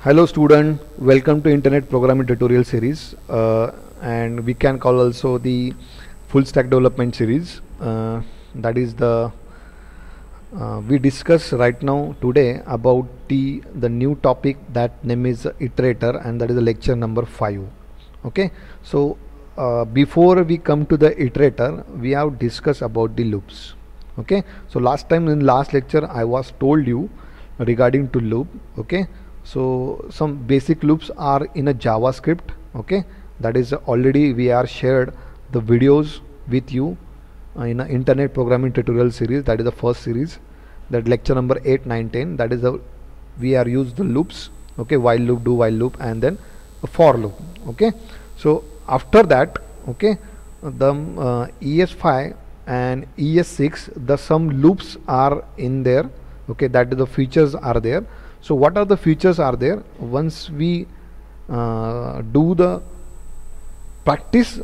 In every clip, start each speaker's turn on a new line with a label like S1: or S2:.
S1: Hello student, welcome to Internet Programming Tutorial series and we can call also the full stack development series. That is the we discuss right now today about the new topic that name is iterator, and that is the lecture number 5. Okay, so before we come to the iterator, we have discussed about the loops. Okay, so last time in last lecture I was told you regarding to loop. Okay, so some basic loops are in a JavaScript. Okay, that is already we are shared the videos with you in a internet programming tutorial series. That is the first series, that lecture number 8, 9, 10. That is the we are use the loops. Okay, while loop, do while loop, and then a for loop. Okay, so after that, okay, the ES5 and ES6, the some loops are in there. Okay, that is the features are there. So what are the features are there? Once we do the practice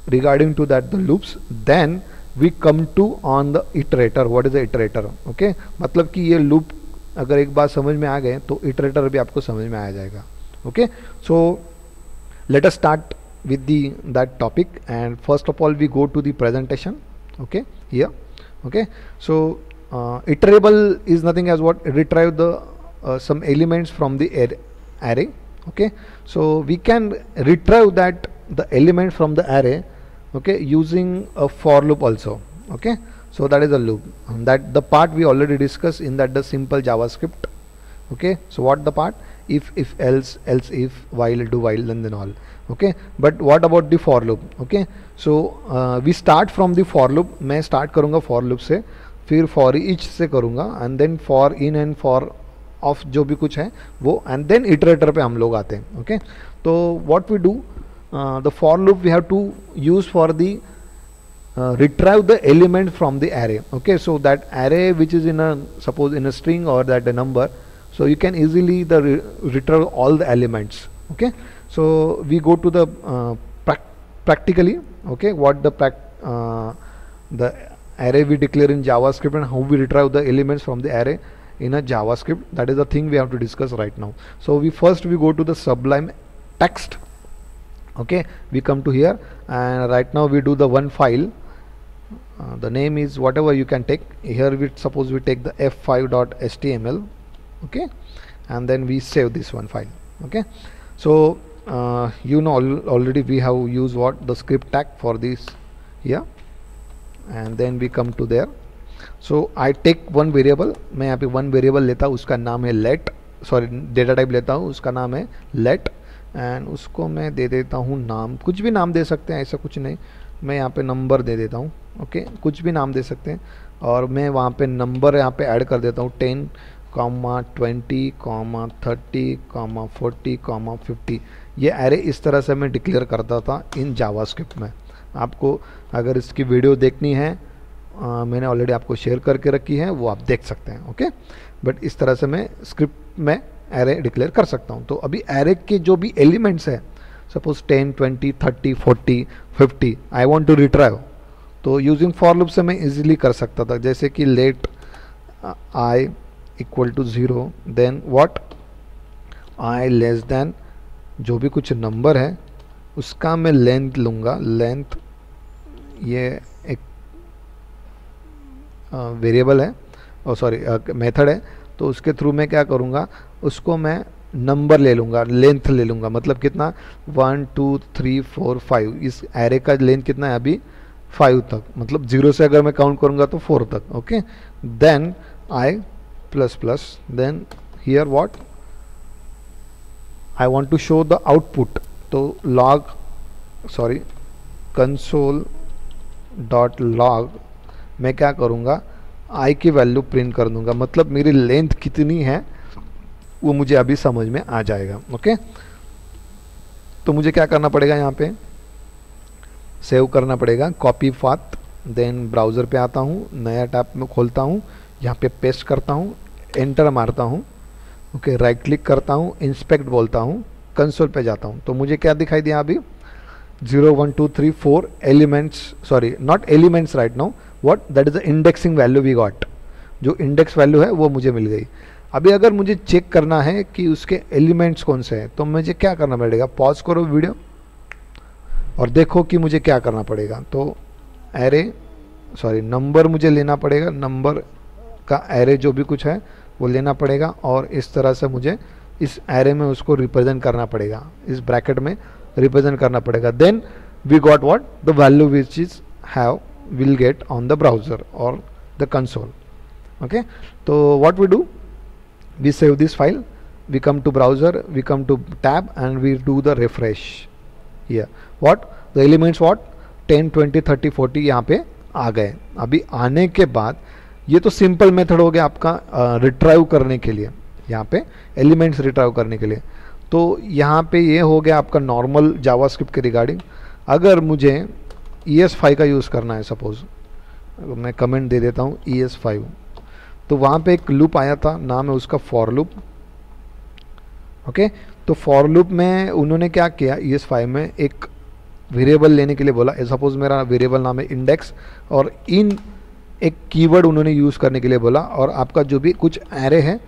S1: regarding to that the loops, then we come to on the iterator. What is the iterator? Okay, मतलब कि ये loop अगर एक बार समझ में आ गए तो iterator भी आपको समझ में आ जाएगा. Okay, so let us start with the that topic, and first of all we go to the presentation. Okay, here. Okay, so iterable is nothing as what retrieve the some elements from the array. Okay, so we can retrieve that the element from the array, okay, using a for loop also. Okay, so that is a loop, that the part we already discussed in that the simple JavaScript. Okay, so what the part? If else if, while, do while, and then all. Okay, but what about the for loop? Okay, so we start from the for loop. मैं start करूँगा for loop से, फिर for each से करूँगा, and then for in and for of जो भी कुछ है वो, एंड देन इटरेटर पे हम लोग आते हैं. ओके, तो what we do, the for loop we have to use for the retrieve the element from the array. Okay, so that array which is in a suppose in a string or that a number, so you can easily the retrieve all the elements. Okay, so we go to the practically. Okay, what the array we declare in JavaScript and how we retrieve the elements from the array in a JavaScript. That is the thing we have to discuss right now. So we go to the Sublime Text. Okay, we come to here, and right now we do the one file. The name is whatever you can take. Here we suppose we take the f5.html. okay, and then we save this one file. Okay, so you know already we have used what the script tag for this here, and then we come to there. So I take one variable. मैं यहाँ पे one variable लेता हूँ, उसका नाम है let, sorry data type लेता हूँ, उसका नाम है let, एंड उसको मैं दे देता हूँ नाम, कुछ भी नाम दे सकते हैं, ऐसा कुछ नहीं. मैं यहाँ पे नंबर दे देता हूँ. ओके, कुछ भी नाम दे सकते हैं, और मैं वहाँ पे नंबर यहाँ पे ऐड कर देता हूँ 10, 20, 30, 40, 50. ये एरे इस तरह से मैं डिक्लेयर करता था इन जावास्क्रिप्ट में. आपको अगर इसकी वीडियो देखनी है, मैंने ऑलरेडी आपको शेयर करके रखी है, वो आप देख सकते हैं. ओके, बट इस तरह से मैं स्क्रिप्ट में एरे डिक्लेयर कर सकता हूं. तो अभी एरे के जो भी एलिमेंट्स है, suppose 10, 20, 30, 40, 50 I want to retrieve, तो यूजिंग फॉर लूप से मैं इजीली कर सकता था. जैसे कि let I equal to 0, then what I less than जो भी कुछ नंबर है उसका मैं लेंथ लूँगा. लेंथ ये एक वेरिएबल है, और सॉरी मेथड है, तो उसके थ्रू मैं क्या करूँगा, उसको मैं नंबर ले लूँगा, लेंथ ले लूँगा. मतलब कितना, 1 2 3 4 5. इस एरे का लेंथ कितना है अभी 5 तक, मतलब 0 से अगर मैं काउंट करूँगा तो 4 तक. Okay, then I plus plus, then here what I want to show the output. तो log sorry console dot log मैं क्या करूँगा, आई की वैल्यू प्रिंट कर दूंगा. मतलब मेरी लेंथ कितनी है वो मुझे अभी समझ में आ जाएगा. ओके, तो मुझे क्या करना पड़ेगा, यहाँ पे सेव करना पड़ेगा, कॉपी पाथ, देन ब्राउज़र पे आता हूँ, नया टैब में खोलता हूँ, यहाँ पे पेस्ट करता हूँ, एंटर मारता हूँ. ओके, राइट क्लिक करता हूँ, इंस्पेक्ट बोलता हूँ, कंसोल पे जाता हूँ. तो मुझे क्या दिखाई दिया अभी, 0 1 2 3 4 elements, sorry not elements right now, what that is the indexing value we got. जो इंडेक्स वैल्यू है वो मुझे मिल गई. अभी अगर मुझे चेक करना है कि उसके एलिमेंट्स कौन से हैं, तो मुझे क्या करना पड़ेगा, पॉज करो वीडियो और देखो कि मुझे क्या करना पड़ेगा। तो नंबर मुझे लेना पड़ेगा, नंबर का एरे जो भी कुछ है वो लेना पड़ेगा और इस तरह से मुझे इस एरे में उसको रिप्रेजेंट करना पड़ेगा, इस ब्रैकेट में रिप्रेजेंट करना पड़ेगा। Then we got what, the value which is have will get on the browser और द कंसोल। ओके, तो what we do, we save this file, we come to browser, we come to tab and we do the refresh here. what the elements what 10 20 30 40 यहाँ पे आ गए। अभी आने के बाद ये तो सिंपल मेथड हो गया आपका रिट्राइव करने के लिए, यहाँ पे एलिमेंट्स रिट्राइव करने के लिए। तो यहाँ पे ये हो गया आपका नॉर्मल जावास्क्रिप्ट के रिगार्डिंग। अगर मुझे ES5 का यूज़ करना है, सपोज मैं कमेंट दे देता हूँ ES5, तो वहाँ पे एक लूप आया था, नाम है उसका फॉर लूप। ओके, तो फॉर लूप में उन्होंने क्या किया, ES5 में एक वेरिएबल लेने के लिए बोला। सपोज मेरा वेरिएबल नाम है इंडेक्स और इन एक कीवर्ड उन्होंने यूज़ करने के लिए बोला और आपका जो भी कुछ एरे है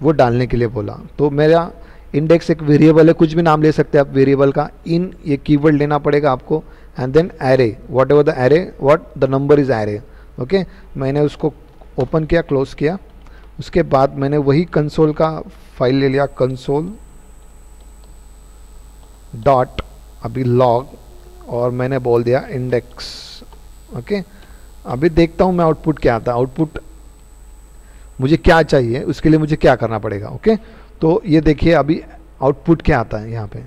S1: वो डालने के लिए बोला। तो मेरा इंडेक्स एक वेरिएबल है, कुछ भी नाम ले सकते हैं आप वेरिएबल का, इन ये कीवर्ड लेना पड़ेगा आपको and then array, whatever the array, what the number is array. Okay, मैंने उसको ओपन किया, क्लोज किया, उसके बाद मैंने वही कंसोल का फाइल ले लिया, कंसोल डॉट अभी लॉग, और मैंने बोल दिया इंडेक्स। ओके, अभी देखता हूँ मैं आउटपुट क्या आता है, आउटपुट मुझे क्या चाहिए, उसके लिए मुझे क्या करना पड़ेगा। ओके, तो ये देखिए अभी आउटपुट क्या आता है। यहाँ पे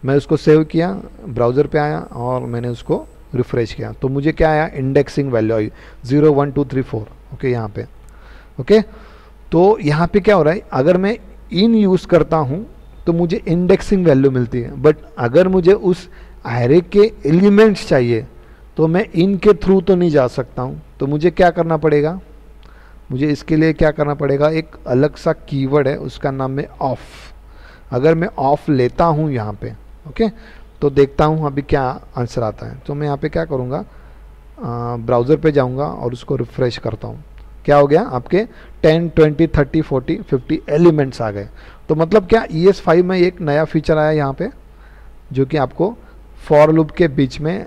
S1: मैं उसको सेव किया, ब्राउज़र पे आया और मैंने उसको रिफ्रेश किया, तो मुझे क्या आया, इंडेक्सिंग वैल्यू आई 0 1 2 3 4। ओके, यहाँ पे ओके, तो यहाँ पे क्या हो रहा है, अगर मैं इन यूज़ करता हूँ तो मुझे इंडेक्सिंग वैल्यू मिलती है, बट अगर मुझे उस एरे के एलिमेंट्स चाहिए तो मैं इन के थ्रू तो नहीं जा सकता हूँ। तो मुझे क्या करना पड़ेगा, मुझे इसके लिए क्या करना पड़ेगा, एक अलग सा कीवर्ड है, उसका नाम है ऑफ। अगर मैं ऑफ लेता हूँ यहाँ पे, ओके, तो देखता हूँ अभी क्या आंसर आता है। तो मैं यहाँ पे क्या करूँगा, ब्राउज़र पे जाऊँगा और उसको रिफ्रेश करता हूँ। क्या हो गया, आपके 10 20 30 40 50 एलिमेंट्स आ गए। तो मतलब क्या, ES5 में एक नया फीचर आया यहाँ पे, जो कि आपको फॉर लूप के बीच में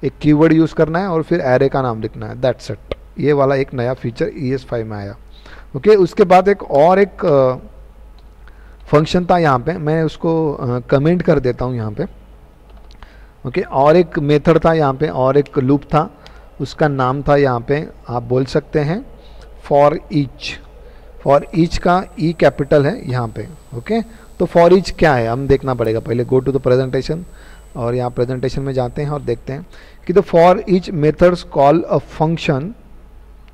S1: एक कीवर्ड यूज़ करना है और फिर एरे का नाम लिखना है, दैट्स इट। ये वाला एक नया फीचर ES5 में आया। ओके, उसके बाद एक और एक फंक्शन था यहाँ पे, मैं उसको कमेंट कर देता हूँ यहाँ पे। ओके, और एक मेथड था यहाँ पे, और एक लूप था, उसका नाम था यहाँ पे, आप बोल सकते हैं फॉर ईच। फॉर ईच का ई कैपिटल है यहाँ पे। ओके, तो फॉर ईच क्या है हम देखना पड़ेगा। पहले गो टू द प्रेजेंटेशन, और यहाँ प्रेजेंटेशन में जाते हैं और देखते हैं कि the for each methods call a function,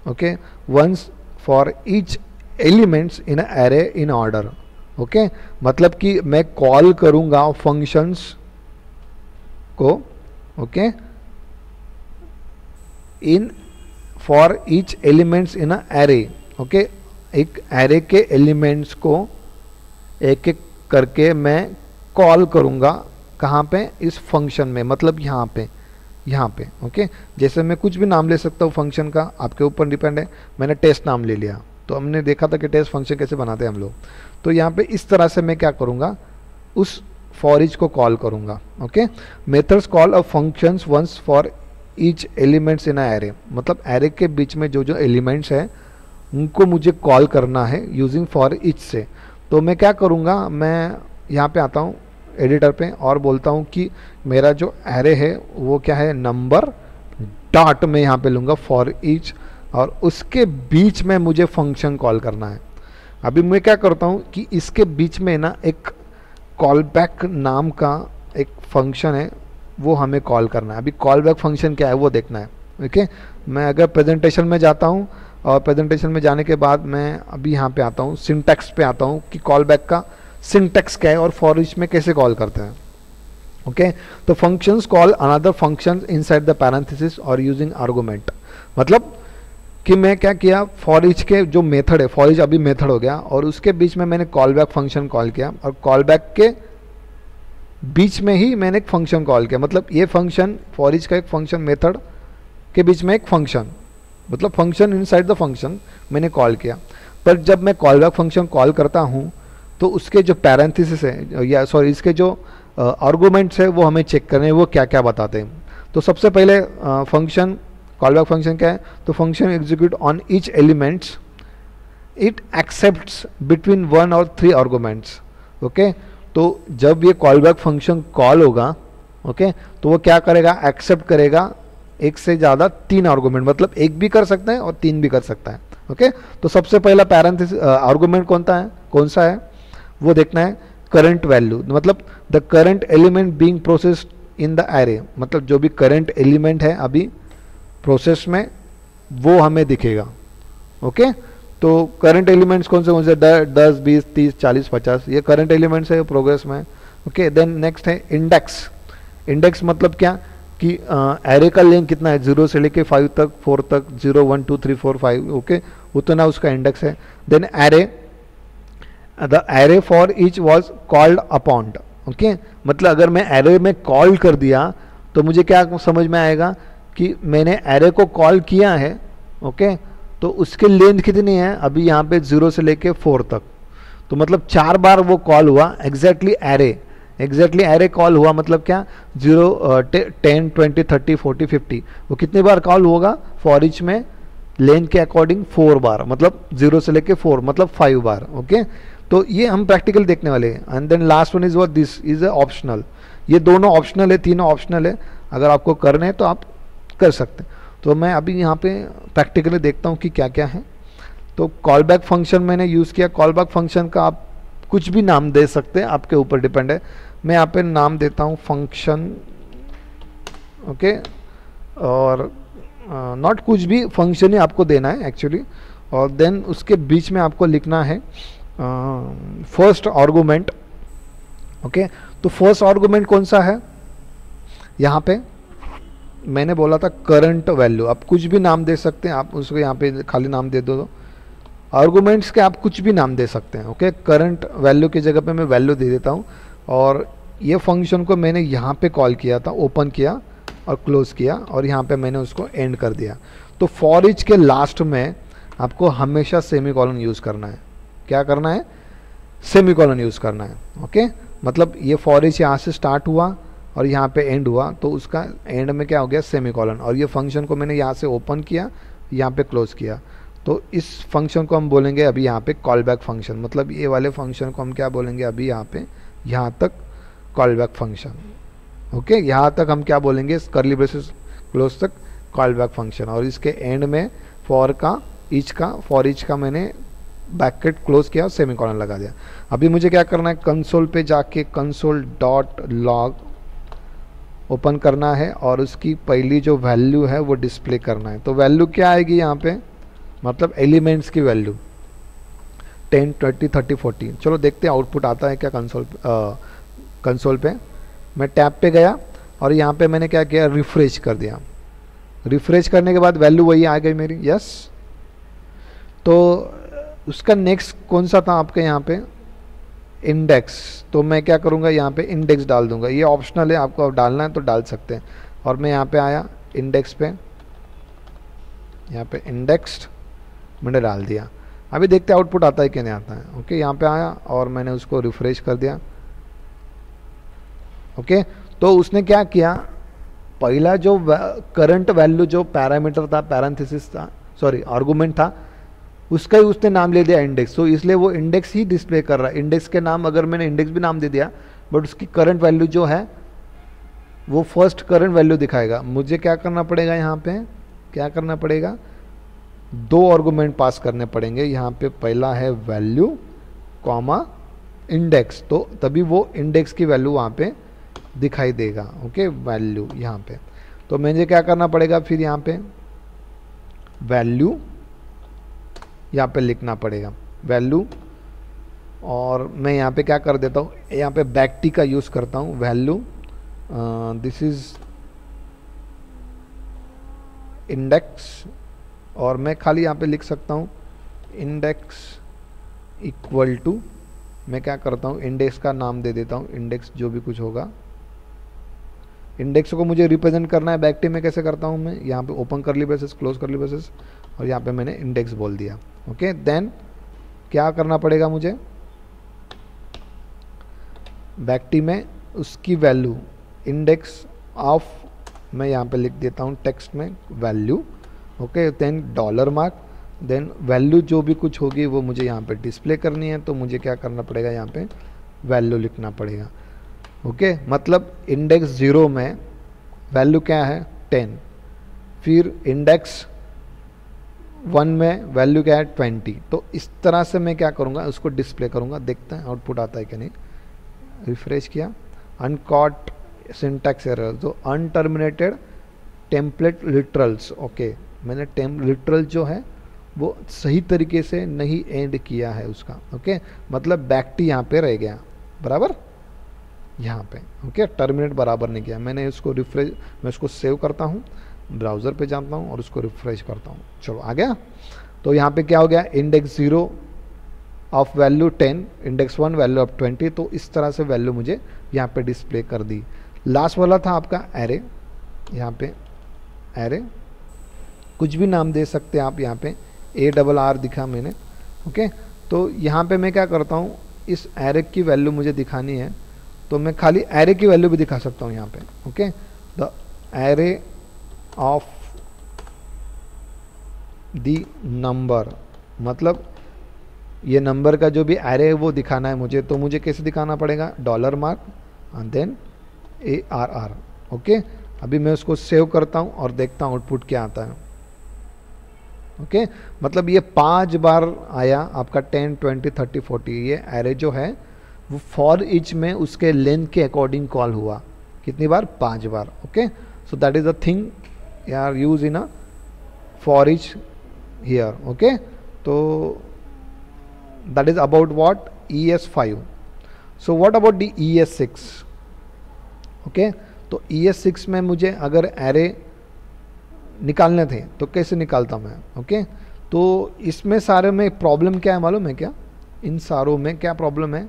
S1: okay, once for each elements in a array in order. Okay, मतलब कि मैं कॉल करूँगा फंक्शंस को, okay, in for each elements in a array. Okay, एक एरे के एलिमेंट्स को एक एक करके मैं कॉल करूँगा, कहाँ पे, इस फंक्शन में, मतलब यहाँ पे। ओके, जैसे मैं कुछ भी नाम ले सकता हूँ फंक्शन का, आपके ऊपर डिपेंड है। मैंने टेस्ट नाम ले लिया, तो हमने देखा था कि टेस्ट फंक्शन कैसे बनाते हैं हम लोग। तो यहाँ पे इस तरह से मैं क्या करूँगा, उस फॉर ईच को कॉल करूँगा। Okay, methods call a functions once for each elements in a array, मतलब एरे के बीच में जो जो एलिमेंट्स है उनको मुझे कॉल करना है यूजिंग फॉर ईच से। तो मैं क्या करूँगा, मैं यहाँ पे आता हूँ एडिटर पे और बोलता हूँ कि मेरा जो एरे है वो क्या है, नंबर डॉट में यहाँ पे लूँगा फॉर ईच, और उसके बीच में मुझे फंक्शन कॉल करना है। अभी मैं क्या करता हूँ कि इसके बीच में ना एक कॉल बैक नाम का एक फंक्शन है, वो हमें कॉल करना है। अभी कॉल बैक फंक्शन क्या है वो देखना है। ओके, मैं अगर प्रेजेंटेशन में जाता हूँ और प्रेजेंटेशन में जाने के बाद मैं अभी यहाँ पे आता हूँ, सिंटैक्स पे आता हूँ कि कॉल बैक का सिंटैक्स क्या है और फॉर ईच में कैसे कॉल करते हैं। ओके, तो functions call another function inside the parenthesis और यूजिंग आर्गुमेंट, मतलब कि मैं क्या किया, फॉर ईच के जो मेथड है, फॉर ईच अभी मेथड हो गया और उसके बीच में मैंने कॉल बैक फंक्शन कॉल किया, और कॉल बैक के बीच में ही मैंने एक फंक्शन कॉल किया। मतलब ये फंक्शन, फॉर ईच का एक फंक्शन, मेथड के बीच में एक फंक्शन, मतलब फंक्शन इनसाइड द फंक्शन मैंने कॉल किया। पर जब मैं कॉल बैक फंक्शन कॉल करता हूँ तो उसके जो पैरेंथेसिस है या सॉरी इसके जो आर्गुमेंट्स है वो हमें चेक करने हैं, वो क्या क्या बताते हैं। तो सबसे पहले फंक्शन कॉल बैक फंक्शन क्या है, तो function execute on each elements it accepts between 1 और 3 आर्गुमेंट्स। ओके, तो जब ये कॉल बैक फंक्शन कॉल होगा, ओके, तो वो क्या करेगा, एक्सेप्ट करेगा एक से ज़्यादा 3 आर्गुमेंट, मतलब एक भी कर सकता है और 3 भी कर सकता है। ओके, तो सबसे पहला पैरेंथेसिस आर्गुमेंट कौन सा है वो देखना है, करंट वैल्यू, मतलब the current element being processed in the array, मतलब जो भी करंट एलिमेंट है अभी प्रोसेस में वो हमें दिखेगा। ओके, तो करंट एलिमेंट्स कौन से 10, 20, 30, 40, 50 ये करंट एलिमेंट्स है प्रोग्रेस में। ओके, देन नेक्स्ट है इंडेक्स। इंडेक्स मतलब क्या कि एरे का लेंथ कितना है, 0 से लेके 5 तक, 4 तक, 0 1 2 3 4 5, ओके, उतना उसका इंडेक्स है। Then array, the array for each was called upon. Okay, मतलब अगर मैं एरे में कॉल कर दिया तो मुझे क्या समझ में आएगा कि मैंने एरे को कॉल किया है। ओके, तो उसके लेंथ कितनी है, अभी यहाँ पे 0 से लेके 4 तक, तो मतलब 4 बार वो कॉल हुआ एग्जैक्टली एरे कॉल हुआ, मतलब क्या 0 10 20 30 40 50, वो कितनी बार कॉल होगा फॉर ईच में लेंथ के अकॉर्डिंग 4 बार, मतलब 0 से लेके 4 मतलब 5 बार। ओके, तो ये हम प्रैक्टिकल देखने वाले हैं। And then last one is what, this is optional. ये दोनों ऑप्शनल है, तीनों ऑप्शनल है, अगर आपको करने हैं तो आप कर सकते हैं। तो मैं अभी यहाँ पे प्रैक्टिकली देखता हूँ कि क्या क्या है। तो कॉल बैक फंक्शन मैंने यूज़ किया। कॉल बैक फंक्शन का आप कुछ भी नाम दे सकते हैं, आपके ऊपर डिपेंड है। मैं यहाँ पे नाम देता हूँ फंक्शन, ओके, और नॉट कुछ भी, फंक्शन ही आपको देना है एक्चुअली। और देन उसके बीच में आपको लिखना है फर्स्ट आर्गुमेंट। ओके, तो फर्स्ट आर्गुमेंट कौन सा है, यहाँ पे मैंने बोला था करंट वैल्यू, आप कुछ भी नाम दे सकते हैं, आप उसको यहाँ पे खाली नाम दे दो। आर्गुमेंट्स के आप कुछ भी नाम दे सकते हैं। ओके, करंट वैल्यू की जगह पे मैं वैल्यू दे देता हूँ। और ये फंक्शन को मैंने यहाँ पे कॉल किया था, ओपन किया और क्लोज किया, और यहाँ पे मैंने उसको एंड कर दिया। तो फॉर ईच के लास्ट में आपको हमेशा सेमीकोलन यूज़ करना है। क्या करना है, सेमीकोलन यूज़ करना है। ओके, मतलब ये फॉर ईच यहाँ से स्टार्ट हुआ और यहाँ पे एंड हुआ, तो उसका एंड में क्या हो गया, सेमीकोलन। और ये फंक्शन को मैंने यहाँ से ओपन किया, यहाँ पे क्लोज किया, तो इस फंक्शन को हम बोलेंगे अभी यहाँ पे कॉल बैक फंक्शन। मतलब ये वाले फंक्शन को हम क्या बोलेंगे अभी यहाँ पे, यहाँ तक कॉल बैक फंक्शन। ओके, यहाँ तक हम क्या बोलेंगे, कर्ली ब्रेसेस क्लोज तक कॉल बैक फंक्शन। और इसके एंड में फॉर ईच का मैंने ब्रैकेट क्लोज किया और सेमीकोलन लगा दिया। अभी मुझे क्या करना है, कंसोल पे जाके console.log ओपन करना है और उसकी पहली जो वैल्यू है वो डिस्प्ले करना है। तो वैल्यू क्या आएगी यहाँ पे, मतलब एलिमेंट्स की वैल्यू 10 20 30 40। चलो देखते हैं आउटपुट आता है क्या कंसोल पे। मैं टैब पे गया और यहाँ पे मैंने क्या किया, रिफ्रेश कर दिया। रिफ्रेश करने के बाद वैल्यू वही आ गई मेरी, यस। तो उसका नेक्स्ट कौन सा था आपके यहाँ पे, इंडेक्स। तो मैं क्या करूँगा, यहाँ पे इंडेक्स डाल दूंगा। ये ऑप्शनल है, आपको डालना है तो डाल सकते हैं। और मैं यहाँ पे आया इंडेक्स पे, यहाँ पे इंडेक्स्ड मैंने डाल दिया। अभी देखते हैं आउटपुट आता है कि नहीं आता है। ओके, यहाँ पे आया और मैंने उसको रिफ्रेश कर दिया। ओके, तो उसने क्या किया, पहला जो करंट वैल्यू जो पैरामीटर था, पैरेंथेसिस था, सॉरी आर्गुमेंट था, उसका ही उसने नाम ले दिया इंडेक्स। तो इसलिए वो इंडेक्स ही डिस्प्ले कर रहा है। इंडेक्स के नाम, अगर मैंने इंडेक्स भी नाम दे दिया बट उसकी करंट वैल्यू जो है वो फर्स्ट करंट वैल्यू दिखाएगा। मुझे क्या करना पड़ेगा, यहाँ पे क्या करना पड़ेगा, 2 आर्गुमेंट पास करने पड़ेंगे। यहाँ पे पहला है वैल्यू कॉमा इंडेक्स, तो तभी वो इंडेक्स की वैल्यू वहाँ पे दिखाई देगा। ओके, वैल्यू यहाँ पे, तो मुझे क्या करना पड़ेगा, फिर यहाँ पे वैल्यू यहाँ पे लिखना पड़ेगा वैल्यू। और मैं यहाँ पे क्या कर देता हूँ, यहाँ पे बैक टी का यूज़ करता हूँ, वैल्यू दिस इज इंडेक्स। और मैं खाली यहाँ पे लिख सकता हूँ इंडेक्स इक्वल टू, मैं क्या करता हूँ इंडेक्स का नाम दे देता हूँ, इंडेक्स जो भी कुछ होगा इंडेक्स को मुझे रिप्रेजेंट करना है बैक टी में, कैसे करता हूँ मैं, यहाँ पे ओपन करली ब्रेसेस, क्लोज करली ब्रेसेस, और यहाँ पे मैंने इंडेक्स बोल दिया। ओके, देन क्या करना पड़ेगा मुझे, बैक टी में उसकी वैल्यू इंडेक्स ऑफ, मैं यहाँ पे लिख देता हूँ टेक्स्ट में value. Okay, then dollar mark, then value जो भी कुछ होगी वो मुझे यहाँ पे डिस्प्ले करनी है, तो मुझे क्या करना पड़ेगा, यहाँ पे वैल्यू लिखना पड़ेगा। ओके, मतलब इंडेक्स 0 में वैल्यू क्या है 10, फिर इंडेक्स 1 में वैल्यू क्या है 20। तो इस तरह से मैं क्या करूँगा, उसको डिस्प्ले करूँगा, देखते हैं आउटपुट आता है कि नहीं। रिफ्रेश किया, अनकॉट सिंटैक्स एरर, तो अनटर्मिनेटेड टेम्पलेट लिटरल्स। ओके, मैंने लिटरल जो है वो सही तरीके से नहीं एंड किया है उसका। ओके, मतलब बैक टी यहाँ पे रह गया बराबर यहाँ पे। ओके, टर्मिनेट बराबर नहीं किया मैंने, उसको रिफ्रेश, मैं उसको सेव करता हूँ, ब्राउज़र पे जाता हूँ और उसको रिफ्रेश करता हूँ। चलो आ गया। तो यहाँ पे क्या हो गया, index 0 of value 10, index 1 value of 20। तो इस तरह से वैल्यू मुझे यहाँ पे डिस्प्ले कर दी। लास्ट वाला था आपका एरे, यहाँ पे एरे कुछ भी नाम दे सकते हैं आप, यहाँ पे ARR दिखा मैंने। ओके, तो यहाँ पे मैं क्या करता हूँ, इस एरे की वैल्यू मुझे दिखानी है, तो मैं खाली एरे की वैल्यू भी दिखा सकता हूँ यहाँ पे। Okay, the array of the number, मतलब ये नंबर का जो भी एरे है वो दिखाना है मुझे, तो मुझे कैसे दिखाना पड़ेगा, dollar mark and then ARR। Okay, अभी मैं उसको सेव करता हूँ और देखता हूँ आउटपुट क्या आता है। ओके, मतलब ये 5 बार आया आपका 10, 20, 30, 40। ये एरे जो है वो फॉर ईच में उसके लेंथ के अकॉर्डिंग कॉल हुआ, कितनी बार, 5 बार। Okay, so that is the thing यार use in a for each here. Okay, तो that is about what, ES5. so what about the ES6? okay, तो ES6 में मुझे अगर एरे निकालने थे तो कैसे निकालता मैं। ओके, तो इसमें सारे में प्रॉब्लम क्या है मालूम है क्या, इन सारों में क्या प्रॉब्लम है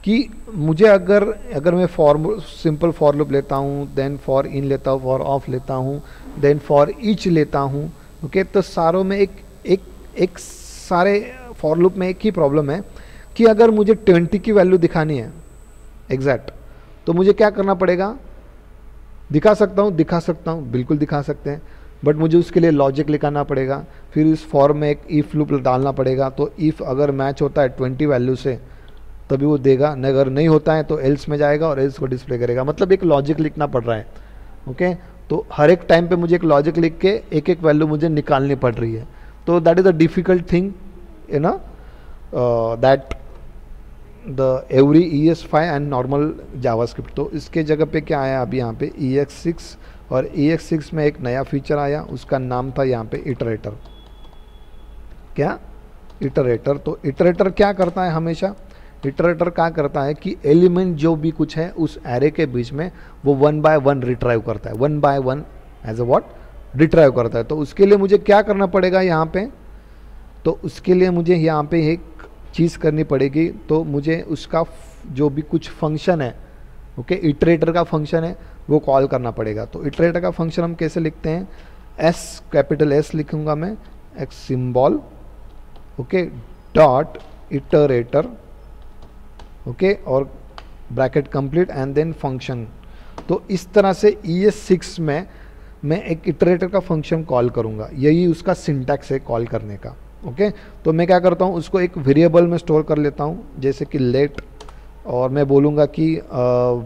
S1: कि मुझे अगर मैं सिंपल फॉर लूप लेता हूँ, देन फॉर इन लेता हूँ, फॉर ऑफ लेता हूँ, देन फॉर ईच लेता हूँ। ओके, तो सारों में एक सारे फॉर लूप में एक ही प्रॉब्लम है कि अगर मुझे 20 की वैल्यू दिखानी है एग्जैक्ट, तो मुझे क्या करना पड़ेगा, दिखा सकता हूँ बिल्कुल दिखा सकते हैं, बट मुझे उसके लिए लॉजिक लिखाना पड़ेगा, फिर इस फॉर में एक इफ़ लूप डालना पड़ेगा। तो इफ़ अगर मैच होता है 20 वैल्यू से तभी वो देगा, अगर नहीं होता है तो एल्स में जाएगा और एल्स को डिस्प्ले करेगा, मतलब एक लॉजिक लिखना पड़ रहा है। ओके, तो हर एक टाइम पे मुझे एक लॉजिक लिख के एक एक वैल्यू मुझे निकालनी पड़ रही है। तो that is a difficult thing you know that the every ES5 and normal JavaScript। तो इसके जगह पे क्या आया अभी यहाँ पे EX6, और EX6 में एक नया फीचर आया, उसका नाम था यहाँ पे इटरेटर। क्या, इटरेटर। तो इटरेटर क्या करता है, हमेशा इटरेटर क्या करता है कि एलिमेंट जो भी कुछ है उस एरे के बीच में वो 1 by 1 रिट्राइव करता है, 1 by 1 as a what, retrieve करता है। तो उसके लिए मुझे क्या करना पड़ेगा यहाँ पे, तो उसके लिए मुझे यहाँ पे एक चीज़ करनी पड़ेगी, तो मुझे उसका जो भी कुछ फंक्शन है, ओके, इटरेटर का फंक्शन है वो कॉल करना पड़ेगा। तो इटरेटर का फंक्शन हम कैसे लिखते हैं, एस, कैपिटल एस लिखूंगा मैं, एक symbol, okay, dot iterator, okay, और bracket complete and then function. तो इस तरह से ES6 में मैं एक इटरेटर का फंक्शन कॉल करूँगा, यही उसका सिंटैक्स है कॉल करने का। ओके, तो मैं क्या करता हूँ, उसको एक वेरिएबल में स्टोर कर लेता हूँ, जैसे कि लेट, और मैं बोलूँगा कि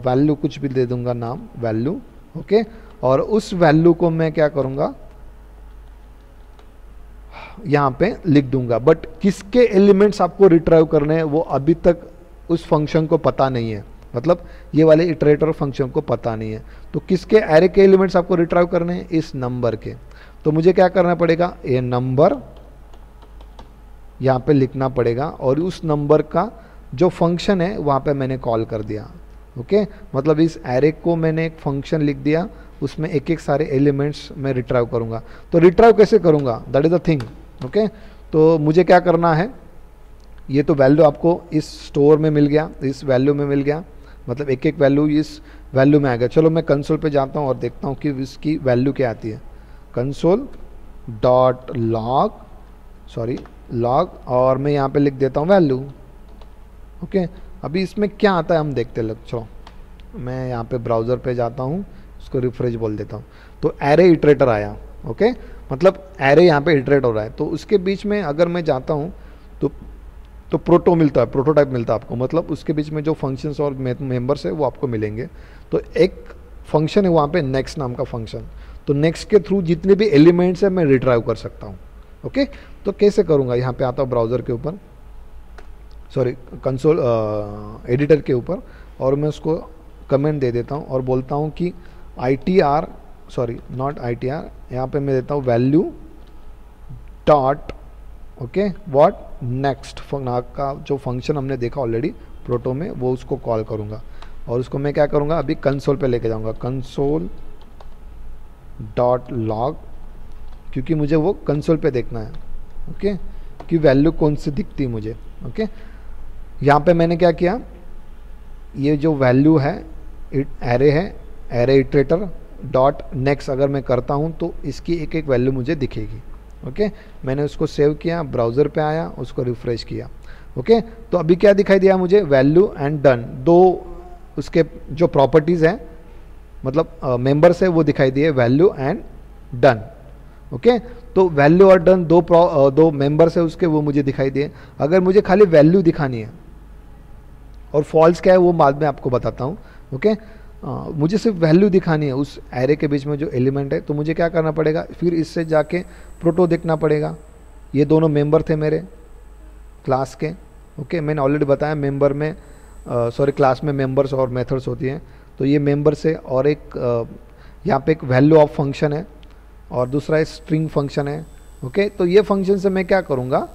S1: वैल्यू कुछ भी दे दूँगा, नाम वैल्यू। ओके, और उस वैल्यू को मैं क्या करूँगा, यहाँ पे लिख दूँगा, बट किसके एलिमेंट्स आपको रिट्राइव करने हैं वो अभी तक उस फंक्शन को पता नहीं है, मतलब ये वाले इटरेटर फंक्शन को पता नहीं है। तो किसके एरे के एलिमेंट्स आपको रिट्राइव करने हैं, इस नंबर के। तो मुझे क्या करना पड़ेगा, ये नंबर यहाँ पे लिखना पड़ेगा, और उस नंबर का जो फंक्शन है वहाँ पे मैंने कॉल कर दिया। ओके, मतलब इस एरे को मैंने एक फंक्शन लिख दिया, उसमें एक एक सारे एलिमेंट्स मैं रिट्राइव करूँगा। तो रिट्राइव कैसे करूँगा, that is the thing. Okay, तो मुझे क्या करना है, ये तो वैल्यू आपको इस स्टोर में मिल गया, इस वैल्यू में मिल गया, मतलब एक एक वैल्यू इस वैल्यू में आ गया। चलो मैं कंसोल पे जाता हूँ और देखता हूँ कि इसकी वैल्यू क्या आती है। Console dot log, sorry log, और मैं यहाँ पे लिख देता हूँ वैल्यू। ओके, अभी इसमें क्या आता है हम देखते लग। चलो मैं यहाँ पे ब्राउज़र पे जाता हूँ, उसको रिफ्रेश बोल देता हूँ, तो एरे इटरेटर आया। ओके, मतलब एरे यहाँ पे इटरेट हो रहा है। तो उसके बीच में अगर मैं जाता हूँ तो प्रोटो मिलता है, प्रोटोटाइप मिलता है आपको, मतलब उसके बीच में जो फंक्शंस और मेंबर्स है वो आपको मिलेंगे। तो एक फंक्शन है वहाँ पे नेक्स्ट नाम का फंक्शन, तो नेक्स्ट के थ्रू जितने भी एलिमेंट्स है मैं रिट्राइव कर सकता हूँ। ओके, तो कैसे करूँगा, यहाँ पे आता हूँ ब्राउज़र के ऊपर, सॉरी कंसोल एडिटर के ऊपर, और मैं उसको कमेंट दे देता हूँ और बोलता हूँ कि ITR, सॉरी नॉट ITR, यहाँ पे मैं देता हूँ value dot, okay what next का जो फंक्शन हमने देखा ऑलरेडी प्रोटो में, वो उसको कॉल करूँगा और उसको मैं क्या करूँगा अभी कंसोल पे लेके जाऊँगा, कंसोल डॉट लॉग, क्योंकि मुझे वो कंसोल पे देखना है। ओके, कि वैल्यू कौन सी दिखती मुझे। ओके, यहाँ पे मैंने क्या किया, ये जो वैल्यू है एरे है, एरे इटरेटर डॉट नेक्स्ट अगर मैं करता हूँ तो इसकी एक एक वैल्यू मुझे दिखेगी। ओके, मैंने उसको सेव किया, ब्राउज़र पे आया, उसको रिफ्रेश किया। ओके, तो अभी क्या दिखाई दिया मुझे, वैल्यू एंड डन, दो उसके जो प्रॉपर्टीज़ हैं, मतलब मेंबर्स है वो दिखाई दिए, वैल्यू एंड डन। ओके, तो वैल्यू और डन दो मेंबर्स है उसके, वो मुझे दिखाई दिए। अगर मुझे खाली वैल्यू दिखानी है और फॉल्स क्या है वो बाद में आपको बताता हूँ। ओके, मुझे सिर्फ वैल्यू दिखानी है उस एरे के बीच में जो एलिमेंट है, तो मुझे क्या करना पड़ेगा, फिर इससे जाके प्रोटो देखना पड़ेगा। ये दोनों मेंबर थे मेरे क्लास के। ओके, मैंने ऑलरेडी बताया मेंबर में, सॉरी क्लास में मेंबर्स और मेथड्स होती हैं, तो ये मेंबर से, और एक यहाँ पे एक वैल्यू ऑफ फंक्शन है और दूसरा एक स्ट्रिंग फंक्शन है। ओके, तो ये फंक्शन से मैं क्या करूँगा,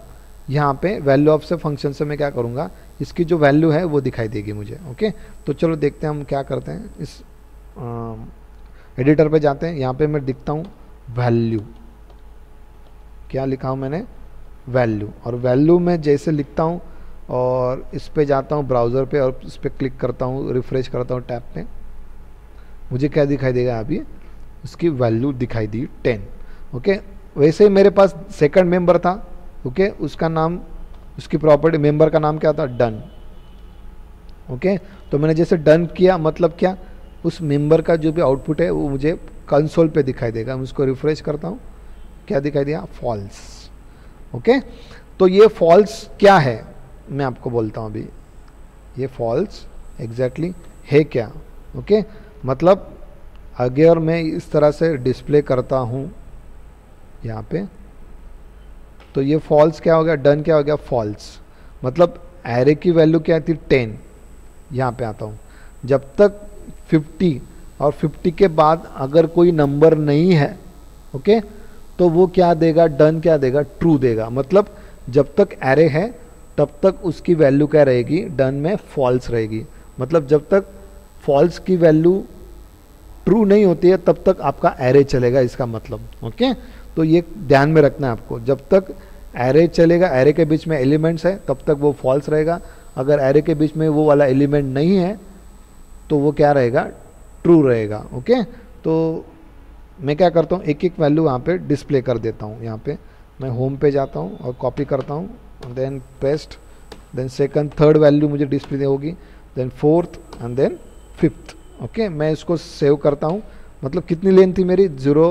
S1: यहाँ पे वैल्यू ऑफ से फंक्शन से मैं क्या करूँगा, इसकी जो वैल्यू है वो दिखाई देगी मुझे। ओके, तो चलो देखते हैं हम क्या करते हैं। इस एडिटर पे जाते हैं, यहाँ पे मैं दिखता हूँ वैल्यू, क्या लिखा हूँ मैंने, वैल्यू, और वैल्यू में जैसे लिखता हूँ और इस पे जाता हूँ ब्राउज़र पे और इस पर क्लिक करता हूँ, रिफ्रेश करता हूँ टैब पे, मुझे क्या दिखाई देगा, अभी उसकी वैल्यू दिखाई दी 10। ओके, वैसे ही मेरे पास सेकंड मेंबर था। ओके, उसका नाम, उसकी प्रॉपर्टी मेंबर का नाम क्या था, डन। ओके, तो मैंने जैसे डन किया, मतलब क्या, उस मेंबर का जो भी आउटपुट है वो मुझे कंसोल पे दिखाई देगा। मैं उसको रिफ्रेश करता हूँ, क्या दिखाई दिया, फॉल्स। ओके, तो ये फॉल्स क्या है मैं आपको बोलता हूँ अभी, ये फॉल्स एग्जैक्टली है क्या। ओके, मतलब अगर मैं इस तरह से डिस्प्ले करता हूँ यहाँ पे, तो ये फॉल्स क्या हो गया, डन क्या हो गया, फॉल्स। मतलब एरे की वैल्यू क्या थी, 10। यहाँ पे आता हूँ, जब तक 50 और 50 के बाद अगर कोई नंबर नहीं है, ओके, तो वो क्या देगा, डन क्या देगा, ट्रू देगा। मतलब जब तक एरे है तब तक उसकी वैल्यू क्या रहेगी, डन में फॉल्स रहेगी। मतलब जब तक फॉल्स की वैल्यू ट्रू नहीं होती है तब तक आपका एरे चलेगा, इसका मतलब। ओके, तो ये ध्यान में रखना है आपको, जब तक एरे चलेगा, एरे के बीच में एलिमेंट्स है तब तक वो फॉल्स रहेगा। अगर एरे के बीच में वो वाला एलिमेंट नहीं है तो वो क्या रहेगा, ट्रू रहेगा। ओके, तो मैं क्या करता हूँ, एक एक वैल्यू वहाँ पे डिस्प्ले कर देता हूँ। यहाँ पे मैं होम पे जाता हूँ और कॉपी करता हूँ, then paste, then second third value मुझे डिस्प्ले होगी, then fourth and then fifth. Okay, मैं इसको सेव करता हूँ। मतलब कितनी लेंथ थी मेरी, 0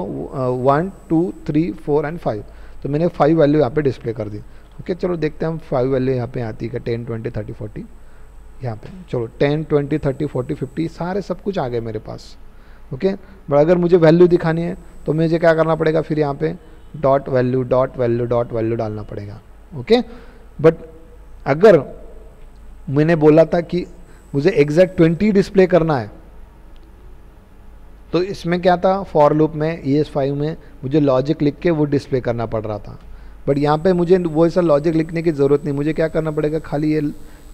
S1: 1 2 3 4 एंड 5, तो मैंने 5 वैल्यू यहाँ पे डिस्प्ले कर दी। ओके, चलो देखते हैं हम 5 वैल्यू यहाँ पे आती है, 10 20 30 40, यहाँ पे चलो 10 20 30 40 50 सारे सब कुछ आ गए मेरे पास। ओके, बट अगर मुझे वैल्यू दिखानी है तो मुझे क्या करना पड़ेगा, फिर यहाँ पे dot value dot value dot value डालना पड़ेगा। ओके, बट अगर मैंने बोला था कि मुझे एग्जैक्ट 20 डिस्प्ले करना है, तो इसमें क्या था, फॉर लूप में ES5 में मुझे लॉजिक लिख के वो डिस्प्ले करना पड़ रहा था। बट यहाँ पे मुझे वो ऐसा लॉजिक लिखने की ज़रूरत नहीं, मुझे क्या करना पड़ेगा, खाली ये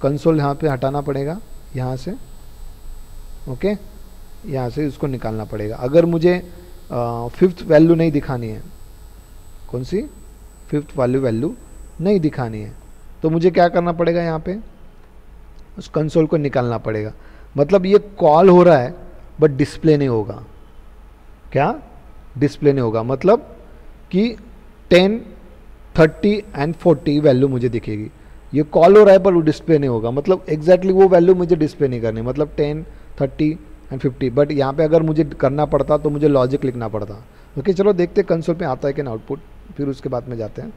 S1: कंसोल यहाँ पे हटाना पड़ेगा, यहाँ से। ओके, यहाँ से इसको निकालना पड़ेगा। अगर मुझे फिफ्थ वैल्यू नहीं दिखानी है, कौन सी फिफ्थ वैल्यू नहीं दिखानी है, तो मुझे क्या करना पड़ेगा, यहाँ पे उस कंसोल को निकालना पड़ेगा। मतलब ये कॉल हो रहा है बट डिस्प्ले नहीं होगा। क्या? डिस्प्ले नहीं होगा, मतलब कि 10, 30 एंड 40 वैल्यू मुझे दिखेगी। ये कॉल हो रहा है पर वो डिस्प्ले नहीं होगा, मतलब एग्जैक्टली वो वैल्यू मुझे डिस्प्ले नहीं करनी, मतलब 10, 30 एंड 50। बट यहाँ पे अगर मुझे करना पड़ता तो मुझे लॉजिक लिखना पड़ता। ओके, चलो देखते कंसोल पे आता है कि ना आउटपुट, फिर उसके बाद में जाते हैं।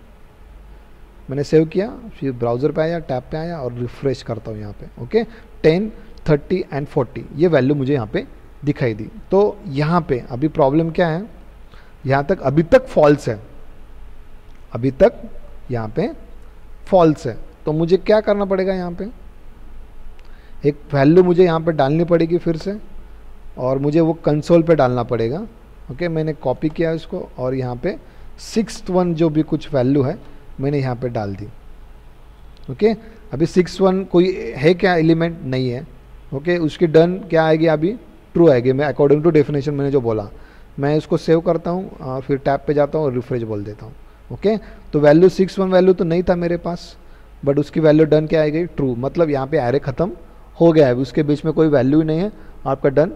S1: मैंने सेव किया, फिर ब्राउज़र पे आया, टैब पे आया और रिफ्रेश करता हूँ यहाँ पे। ओके, 10, 30 एंड 40 ये वैल्यू मुझे यहाँ पे दिखाई दी। तो यहाँ पे अभी प्रॉब्लम क्या है, यहाँ तक अभी तक फॉल्स है, अभी तक यहाँ पे फॉल्स है। तो मुझे क्या करना पड़ेगा, यहाँ पे एक वैल्यू मुझे यहाँ पे डालनी पड़ेगी फिर से, और मुझे वो कंसोल पे डालना पड़ेगा। ओके, मैंने कॉपी किया इसको और यहाँ पे 6th वन जो भी कुछ वैल्यू है मैंने यहाँ पे डाल दी। ओके, अभी 6th वन कोई है क्या एलिमेंट? नहीं है। ओके, उसकी डन क्या आएगी? अभी ट्रू आएगी, मैं अकॉर्डिंग टू डेफिनेशन मैंने जो बोला। मैं इसको सेव करता हूँ और फिर टैब पे जाता हूँ और रिफ्रेश बोल देता हूँ। ओके, तो वैल्यू 6th वन वैल्यू तो नहीं था मेरे पास, बट उसकी वैल्यू डन क्या आएगी? ट्रू। मतलब यहाँ पे एरे खत्म हो गया है, उसके बीच में कोई वैल्यू ही नहीं है, आपका डन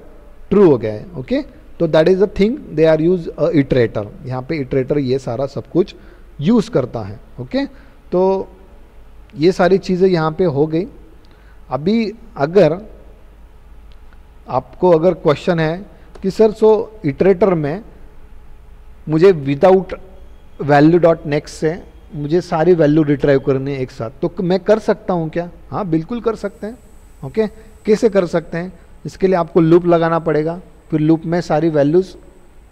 S1: ट्रू हो गया है। ओके, तो that is the thing they are use a iterator. यहाँ पे इटरेटर ये सारा सब कुछ यूज करता है। ओके, तो ये सारी चीज़ें यहाँ पे हो गई। अभी अगर आपको अगर क्वेश्चन है कि सर सो इटरेटर में मुझे विदाउट वैल्यू डॉट नेक्स्ट से मुझे सारी वैल्यू रिट्राइव करनी है एक साथ, तो मैं कर सकता हूँ क्या? हाँ, बिल्कुल कर सकते हैं। ओके, कैसे कर सकते हैं? इसके लिए आपको लूप लगाना पड़ेगा, फिर लूप में सारी वैल्यूज़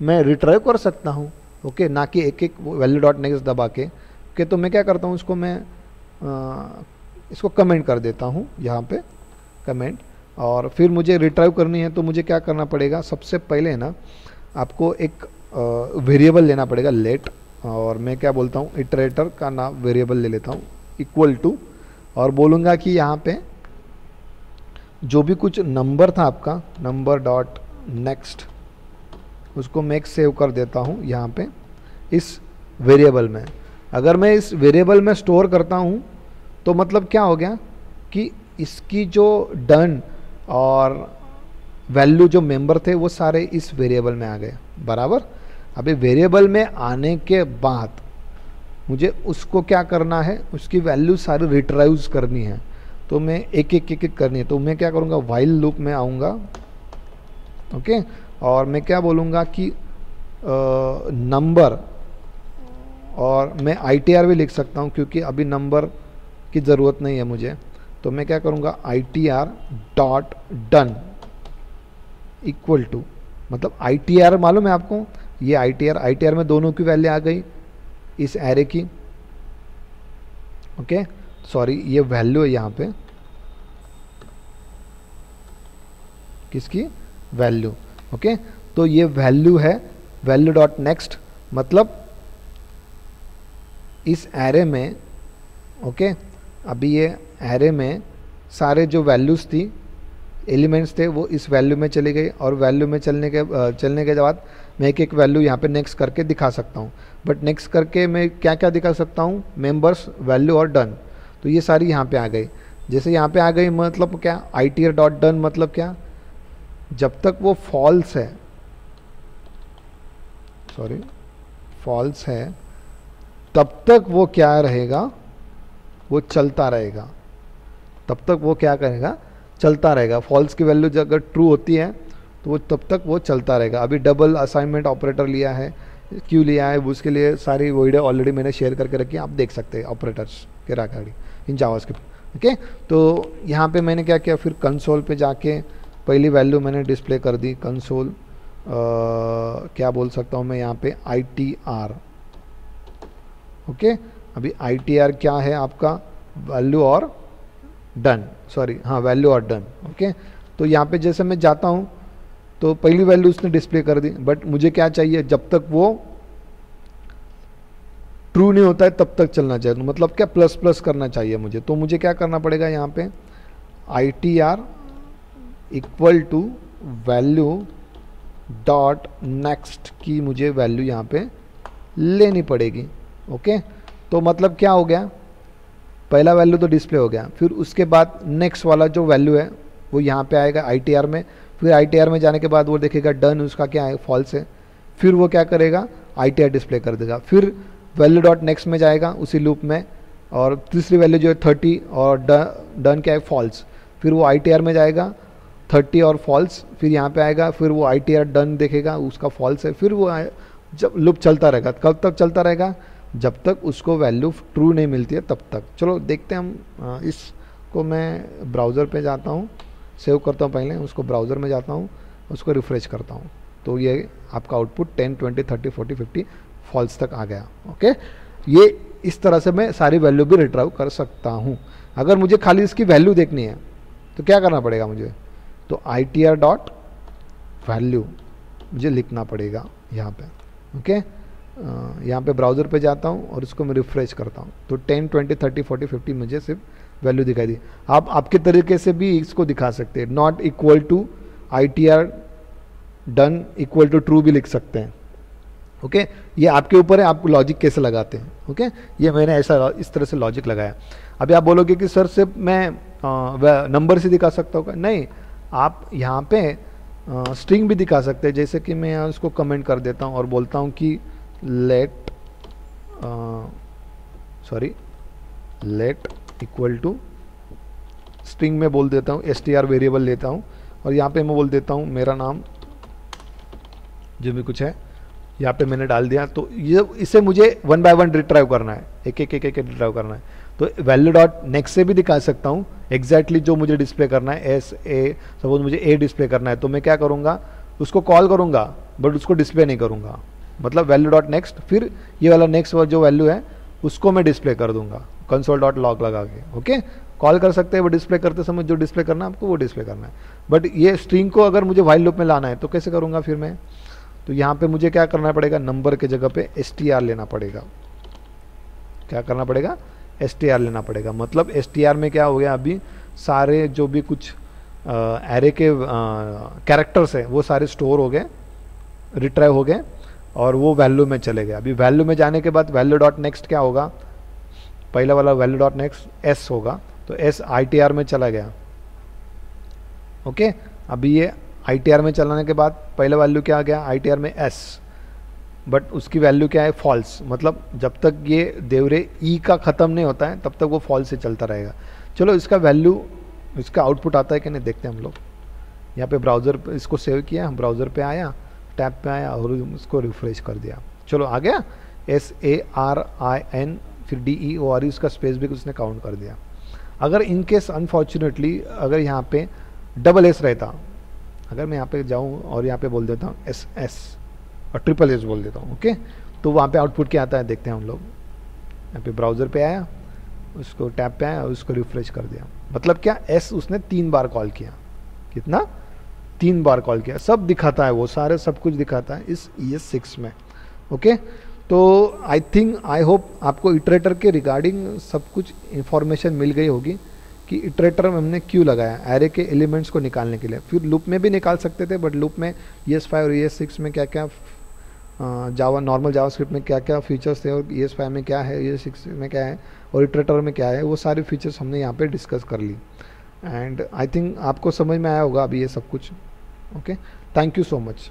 S1: मैं रिट्राइव कर सकता हूँ। ओके, ना कि एक एक वैल्यू डॉट नेक्स्ट दबा के। ओके, तो मैं क्या करता हूँ, इसको मैं इसको कमेंट कर देता हूँ यहाँ पे, कमेंट, और फिर मुझे रिट्राइव करनी है तो मुझे क्या करना पड़ेगा? सबसे पहले ना आपको एक वेरिएबल लेना पड़ेगा, लेट, और मैं क्या बोलता हूँ, इटरेटर का नाम वेरिएबल ले लेता हूँ इक्वल टू, और बोलूँगा कि यहाँ पे जो भी कुछ नंबर था आपका, नंबर डॉट नेक्स्ट, उसको मैं एक सेव कर देता हूँ यहाँ पे इस वेरिएबल में। अगर मैं इस वेरिएबल में स्टोर करता हूँ तो मतलब क्या हो गया कि इसकी जो डन और वैल्यू जो मेंबर थे वो सारे इस वेरिएबल में आ गए, बराबर। अभी वेरिएबल में आने के बाद मुझे उसको क्या करना है, उसकी वैल्यू सारी रिट्राइव करनी है, तो मैं एक एक करनी है। तो मैं क्या करूँगा, व्हाइल लूप में आऊँगा। ओके, और मैं क्या बोलूँगा कि नंबर, और मैं ITR भी लिख सकता हूँ क्योंकि अभी नंबर की ज़रूरत नहीं है मुझे। तो मैं क्या करूँगा, ITR dot done equal to, मतलब ITR मालूम है आपको, ये ITR में दोनों की वैल्यू आ गई इस एरे की। ओके, सॉरी, ये वैल्यू है यहाँ पे, किसकी? वैल्यू। ओके, तो ये वैल्यू है, वैल्यू डॉट नेक्स्ट, मतलब इस एरे में। ओके, अभी ये एरे में सारे जो वैल्यूज़ थी, एलिमेंट्स थे, वो इस वैल्यू में चली गई, और वैल्यू में चलने के बाद मैं एक एक वैल्यू यहाँ पे नेक्स्ट करके दिखा सकता हूँ। बट नेक्स्ट करके मैं क्या क्या दिखा सकता हूँ, मेंबर्स, वैल्यू और डन। तो ये सारी यहाँ पे आ गई। जैसे यहाँ पे आ गई मतलब क्या, ITR डॉट डन मतलब क्या, जब तक वो फॉल्स है, सॉरी फॉल्स है, तब तक वो क्या रहेगा, वो चलता रहेगा, तब तक वो क्या करेगा, चलता रहेगा। फॉल्स की वैल्यू अगर ट्रू होती है तो वो तब तक वो चलता रहेगा। अभी डबल असाइनमेंट ऑपरेटर लिया है, क्यों लिया है, उसके लिए सारी वीडियो ऑलरेडी मैंने शेयर करके रखी है, आप देख सकते हैं ऑपरेटर्स के रागाड़ी इन जावास्क्रिप्ट। ओके, तो यहाँ पे मैंने क्या किया, फिर कंसोल पे जाके पहली वैल्यू मैंने डिस्प्ले कर दी, कंसोल क्या बोल सकता हूँ मैं यहाँ पे, ITR। ओके, अभी ITR क्या है आपका, वैल्यू और डन, सॉरी हाँ, वैल्यू और डन। ओके, तो यहाँ पे जैसे मैं जाता हूँ तो पहली वैल्यू उसने डिस्प्ले कर दी, बट मुझे क्या चाहिए, जब तक वो ट्रू नहीं होता है तब तक चलना चाहिए, तो मतलब क्या, प्लस प्लस करना चाहिए मुझे। तो मुझे क्या करना पड़ेगा, यहाँ पे ITR equal to value dot next की मुझे वैल्यू यहाँ पे लेनी पड़ेगी। ओके, तो मतलब क्या हो गया, पहला वैल्यू तो डिस्प्ले हो गया, फिर उसके बाद नेक्स्ट वाला जो वैल्यू है वो यहाँ पे आएगा ITR में, फिर ITR में जाने के बाद वो देखेगा डन, उसका क्या है फॉल्स है, फिर वो क्या करेगा ITR डिस्प्ले कर देगा, फिर वैल्यू डॉट नेक्स्ट में जाएगा उसी लूप में, और तीसरी वैल्यू जो है 30 और डन क्या है फॉल्स, फिर वो ITR में जाएगा 30 और फॉल्स, फिर यहाँ पे आएगा, फिर वो ITR डन देखेगा उसका फॉल्स है, फिर वो जब लूप चलता रहेगा, कब तक चलता रहेगा, जब तक उसको वैल्यू ट्रू नहीं मिलती है तब तक। चलो देखते हैं हम, इसको मैं ब्राउज़र पे जाता हूँ, सेव करता हूँ पहले, उसको ब्राउज़र में जाता हूँ, उसको रिफ़्रेश करता हूँ, तो ये आपका आउटपुट 10, 20, 30, 40, 50 फॉल्स तक आ गया। ओके, ये इस तरह से मैं सारी वैल्यू भी रिट्राइव कर सकता हूँ। अगर मुझे खाली इसकी वैल्यू देखनी है तो क्या करना पड़ेगा मुझे, तो ITR डॉट वैल्यू मुझे लिखना पड़ेगा यहाँ पे। ओके, यहाँ पे ब्राउज़र पे जाता हूँ और इसको मैं रिफ़्रेश करता हूँ, तो 10, 20, 30, 40, 50 मुझे सिर्फ वैल्यू दिखाई दी। आप आपके तरीके से भी इसको दिखा सकते हैं, not equal to ITR done equal to true भी लिख सकते हैं। ओके, ये आपके ऊपर है, आप लॉजिक कैसे लगाते हैं। ओके, ये मैंने ऐसा इस तरह से लॉजिक लगाया। अभी आप बोलोगे कि सर सिर्फ मैं नंबर से दिखा सकता हूँ, नहीं, आप यहाँ पे स्ट्रिंग भी दिखा सकते हैं। जैसे कि मैं यहाँ उसको कमेंट कर देता हूँ और बोलता हूँ कि लेट इक्वल टू स्ट्रिंग में बोल देता हूँ, str वेरिएबल लेता हूँ और यहाँ पे मैं बोल देता हूँ मेरा नाम जो भी कुछ है, यहाँ पे मैंने डाल दिया। तो ये इसे मुझे 1 बाय 1 रिट्राइव करना है, एक एक रिट्राइव करना है। तो वैल्यू डॉट नेक्स्ट से भी दिखा सकता हूँ एग्जैक्टली जो मुझे डिस्प्ले करना है, सपोज मुझे A डिस्प्ले करना है, तो मैं क्या करूँगा, उसको कॉल करूँगा बट उसको डिस्प्ले नहीं करूँगा, मतलब वैल्यू डॉट नेक्स्ट, फिर ये वाला नेक्स्ट जो वैल्यू है उसको मैं डिस्प्ले कर दूंगा कंसोल डॉट लॉग लगा के। ओके, कॉल कर सकते हैं, वो डिस्प्ले करते समय जो डिस्प्ले करना है आपको वो डिस्प्ले करना है। बट ये स्ट्रिंग को अगर मुझे व्हाइल लूप में लाना है तो कैसे करूँगा फिर मैं, तो यहाँ पे मुझे क्या करना पड़ेगा, नंबर के जगह पे str लेना पड़ेगा। क्या करना पड़ेगा, str लेना पड़ेगा। मतलब str में क्या हो गया, अभी सारे जो भी कुछ एरे के कैरेक्टर्स है वो सारे स्टोर हो गए, रिट्राइव हो गए और वो वैल्यू में चले गए। अभी वैल्यू में जाने के बाद वैल्यू डॉट नेक्स्ट क्या होगा, पहला वाला वैल्यू डॉट नेक्स्ट s होगा, तो s ITR में चला गया। ओके, अभी ये ITR में चलाने के बाद पहला वैल्यू क्या आ गया, ITR में s, बट उसकी वैल्यू क्या है, फॉल्स। मतलब जब तक ये देवरे ई का ख़त्म नहीं होता है तब तक वो फॉल्स से चलता रहेगा। चलो इसका वैल्यू, इसका आउटपुट आता है कि नहीं देखते हैं हम लोग। यहाँ पे ब्राउज़र पे इसको सेव किया, ब्राउज़र पे आया, टैब पे आया और उसको रिफ्रेश कर दिया। चलो आ गया SARIN, फिर DEORE, उसका स्पेस भी उसने काउंट कर दिया। अगर इनकेस अनफॉर्चुनेटली अगर यहाँ पे डबल S रहता, अगर मैं यहाँ पे जाऊँ और यहाँ पे बोल देता हूँ SS और ट्रिपल S बोल देता हूँ, ओके, तो वहाँ पे आउटपुट क्या आता है देखते हैं हम लोग। यहाँ पे ब्राउज़र पे आया, उसको टैब पे आया और उसको रिफ्रेश कर दिया। मतलब क्या, S उसने 3 बार कॉल किया, कितना, 3 बार कॉल किया, सब दिखाता है, वो सारे सब कुछ दिखाता है इस ES6 में। ओके, तो आई थिंक, आई होप आपको इटरेटर के रिगार्डिंग सब कुछ इंफॉर्मेशन मिल गई होगी कि इटरेटर में हमने क्यों लगाया, एरे के एलिमेंट्स को निकालने के लिए। फिर लूप में भी निकाल सकते थे, बट लूप में ES5 और ES6 में क्या क्या जावा, नॉर्मल जावास्क्रिप्ट में क्या क्या फीचर्स थे और ES5 में क्या है, ES6 में क्या है और इटरेटर में क्या है, वो सारे फीचर्स हमने यहाँ पे डिस्कस कर ली। एंड आई थिंक आपको समझ में आया होगा अभी ये सब कुछ। Okay, thank you so much.